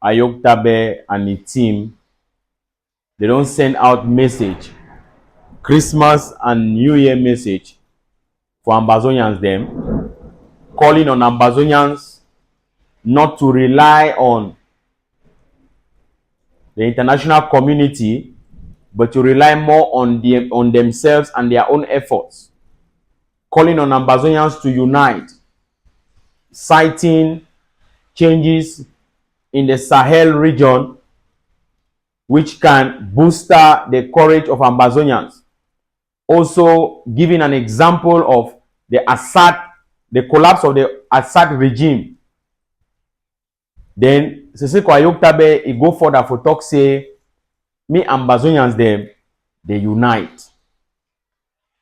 AyukTabe and the team, they don't send out message, Christmas and New Year message for Ambazonians them, calling on Ambazonians not to rely on the international community, but to rely more on themselves and their own efforts. Calling on Ambazonians to unite, citing changes in the Sahel region which can booster the courage of Ambazonians. Also giving an example of the collapse of the Assad regime. Then Sisiku AyukTabe, he go further for talk say, me Ambazonians them, they unite.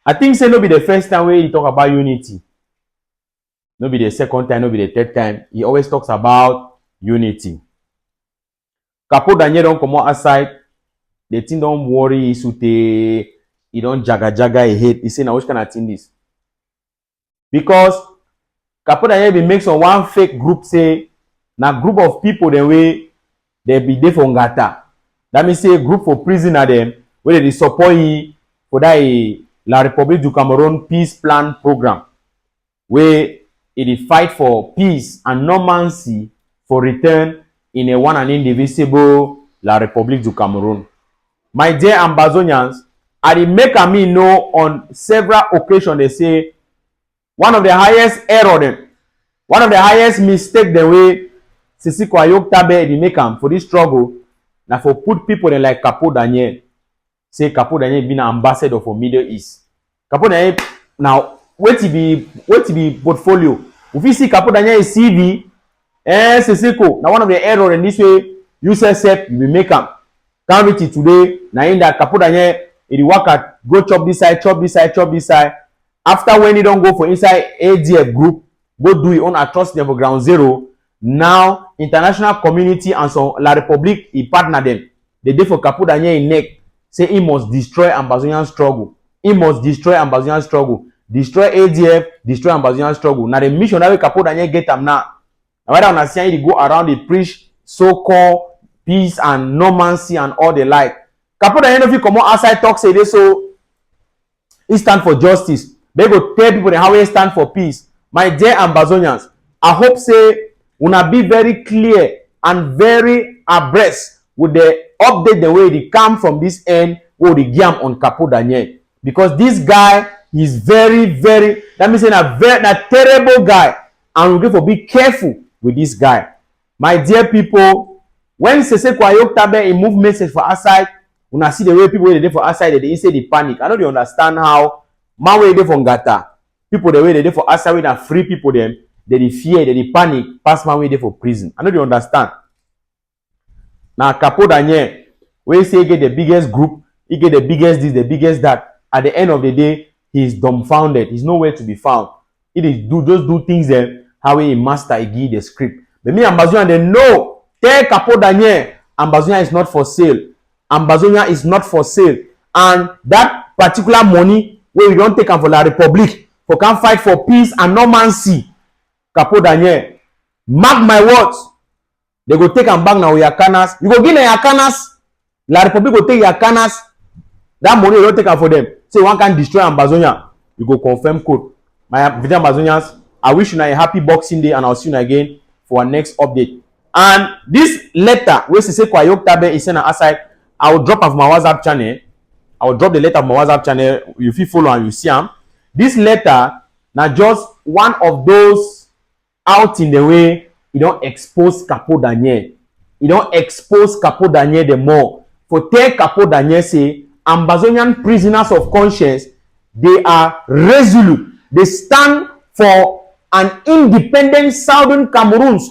I think say no be the first time where he talk about unity. No be the second time, no be the third time. He always talks about unity. Capo Daniel don't come out aside. The thing don't worry Isute. He don't jaga he hate. He say now which kind of thing this? Because Capo Daniel be make some one fake group say na group of people the way they be there for Ngata. That means say a group for prisoner them where they support you for that La République du Cameroon peace plan program where it fight for peace and normalcy for return in a one and indivisible La République du Cameroon. My dear Ambazonians, I did make a me know on several occasions they say one of the highest error them, one of the highest mistake the way Sisiku AyukTabe they make them for this struggle. Now for put people in like Capo Daniel, say Capo Daniel being an ambassador for Middle East. Capo Daniel now what to be portfolio. If you see Capo Daniel CV, Sisiku now one of the error in this way, you say you will make them. Can't reach it today. Now in that Capo Daniel, it work at go chop this side, chop this side, chop this side. After when he don't go for inside ADF group, go do your own atrocity for ground zero. Now international community and so La République he partner them. They did for Capo Daniel in neck. Say he must destroy Ambazonian struggle. He must destroy Ambazonian struggle. Destroy ADF, destroy Ambazonian struggle. Now the mission that way Capo Daniel get them now. Now whether on he go around they preach so-called peace and normalcy and all the like. Capo Daniel if you come outside talk say this so he stand for justice. They go tell people how he stand for peace. My dear Ambazonians, I hope say una be very clear and very abreast with the update the way they come from this end where they give on Capo Daniel. Because this guy is very, that means a terrible guy. And we have to be careful with this guy. My dear people, when Sisiku AyukTabe he move message for outside, when I see the way people they dey for outside, they say they panic. I don't understand how man way they for Ngata. People the way they dey for outside with that free people them, they fear, they panic, pass man way they for prison. I don't understand. Now Capo Daniel, when he say he get the biggest group, he get the biggest this, the biggest that. At the end of the day, he is dumbfounded. He's nowhere to be found. It is just do things there how he master he give the script. But me Ambazonia they know. Tell Capo Daniel, Ambazonia is not for sale. Ambazonia is not for sale. And that particular money where we don't take am for La République, for can fight for peace and normalcy. Capo Daniel, mark my words. They go take am back now Yakanas. You go give them Yakanas. La République go take Yakanas. That money you don't take am for them. So one can destroy Ambazonia. You go confirm code. My video Ambazonians, I wish you a happy Boxing Day and I'll see you again for our next update. And this letter, where Sisiku AyukTabe is sent aside, I will drop off my WhatsApp channel. I will drop the letter of my WhatsApp channel. You feel follow and you see them. This letter, now just one of those out in the way, you don't expose Capo Daniel. You don't expose Capo Daniel the more. For tell Capo Daniel say, Ambazonian prisoners of conscience, they are resolute. They stand for an independent Southern Cameroons.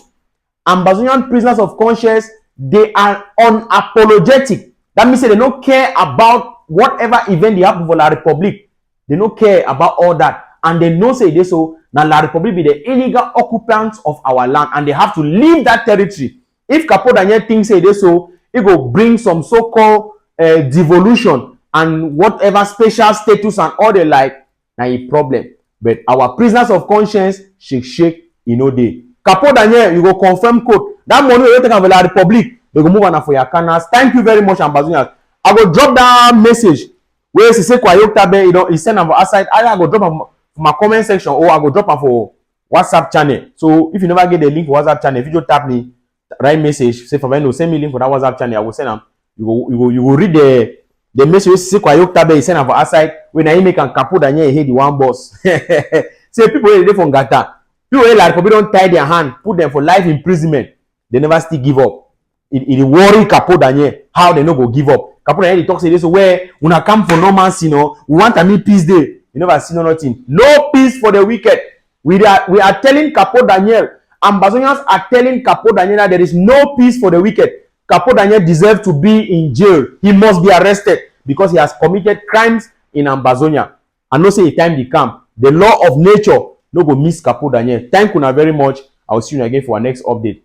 Ambazonian prisoners of conscience, they are unapologetic. That means they don't care about whatever event they happen for La République. They don't care about all that. And they know say this so now La République be the illegal occupants of our land and they have to leave that territory. If Capo Daniel thinks say this so, it will bring some so-called devolution and whatever special status and all the like, na a problem. But our prisoners of conscience shake, you know they. Capo Daniel, you go confirm code. That money you take from the Republic, they go move on for your canals. Thank you very much, Ambazonians. I go drop that message where Sisiku AyukTabe, you know, he send am outside. Either I go drop am for my comment section or I go drop am for WhatsApp channel. So if you never get the link for WhatsApp channel, if you just tap me, write message, say for me, send me link for that WhatsApp channel, I will send them. You will read the message Sisiku AyukTabe he send am for outside. When I make and Capo Daniel he the one boss. Say people wey dey from Gata, people wey like people don't tie their hand, put them for life imprisonment. They never still give up. It worry Capo Daniel how they no go give up. Capo Daniel talk say this where una come for no man's, you know, we want a me peace day. You never see nothing. No peace for the wicked. We are telling Capo Daniel, Ambazonians are telling Capo Daniel that there is no peace for the wicked. Capo Daniel deserves to be in jail. He must be arrested because he has committed crimes in Ambazonia. And no say a time dey come. The law of nature no go miss Capo Daniel. Thank you very much. I will see you again for our next update.